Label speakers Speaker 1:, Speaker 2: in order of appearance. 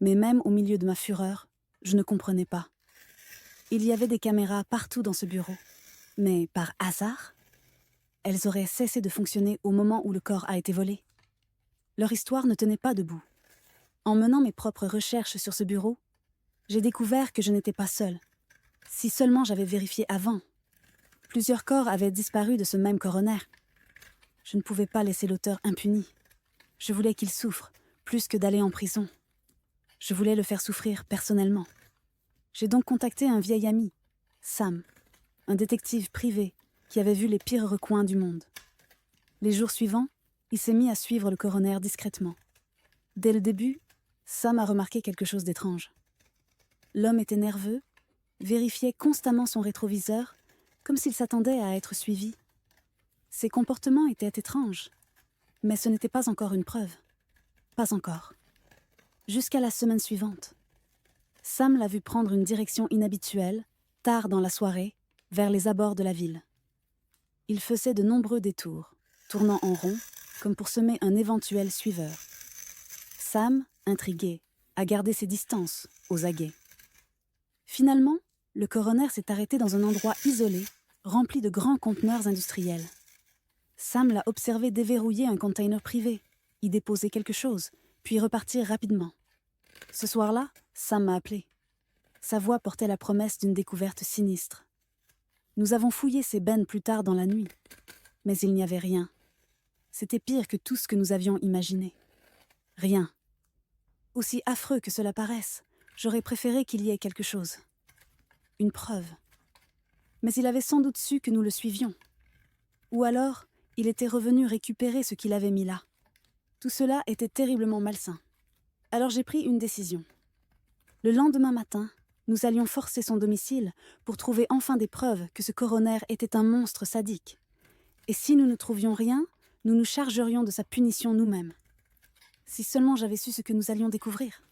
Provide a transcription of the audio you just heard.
Speaker 1: Mais même au milieu de ma fureur, je ne comprenais pas. Il y avait des caméras partout dans ce bureau. Mais par hasard, elles auraient cessé de fonctionner au moment où le corps a été volé. Leur histoire ne tenait pas debout. En menant mes propres recherches sur ce bureau, j'ai découvert que je n'étais pas seule. Si seulement j'avais vérifié avant. Plusieurs corps avaient disparu de ce même coroner. Je ne pouvais pas laisser l'auteur impuni. Je voulais qu'il souffre, plus que d'aller en prison. Je voulais le faire souffrir personnellement. J'ai donc contacté un vieil ami, Sam, un détective privé qui avait vu les pires recoins du monde. Les jours suivants, il s'est mis à suivre le coroner discrètement. Dès le début, Sam a remarqué quelque chose d'étrange. L'homme était nerveux, vérifiait constamment son rétroviseur, comme s'il s'attendait à être suivi. Ses comportements étaient étranges, mais ce n'était pas encore une preuve. Pas encore. Jusqu'à la semaine suivante. Sam l'a vu prendre une direction inhabituelle, tard dans la soirée, vers les abords de la ville. Il faisait de nombreux détours, tournant en rond, comme pour semer un éventuel suiveur. Sam, intrigué, a gardé ses distances, aux aguets. Finalement, le coroner s'est arrêté dans un endroit isolé, rempli de grands conteneurs industriels. Sam l'a observé déverrouiller un container privé, y déposer quelque chose, puis repartir rapidement. Ce soir-là, Sam m'a appelé. Sa voix portait la promesse d'une découverte sinistre. Nous avons fouillé ses bennes plus tard dans la nuit, mais il n'y avait rien. C'était pire que tout ce que nous avions imaginé. Rien. Aussi affreux que cela paraisse, j'aurais préféré qu'il y ait quelque chose. Une preuve. Mais il avait sans doute su que nous le suivions. Ou alors, il était revenu récupérer ce qu'il avait mis là. Tout cela était terriblement malsain. Alors j'ai pris une décision. Le lendemain matin, nous allions forcer son domicile pour trouver enfin des preuves que ce coroner était un monstre sadique. Et si nous ne trouvions rien, nous nous chargerions de sa punition nous-mêmes. Si seulement j'avais su ce que nous allions découvrir.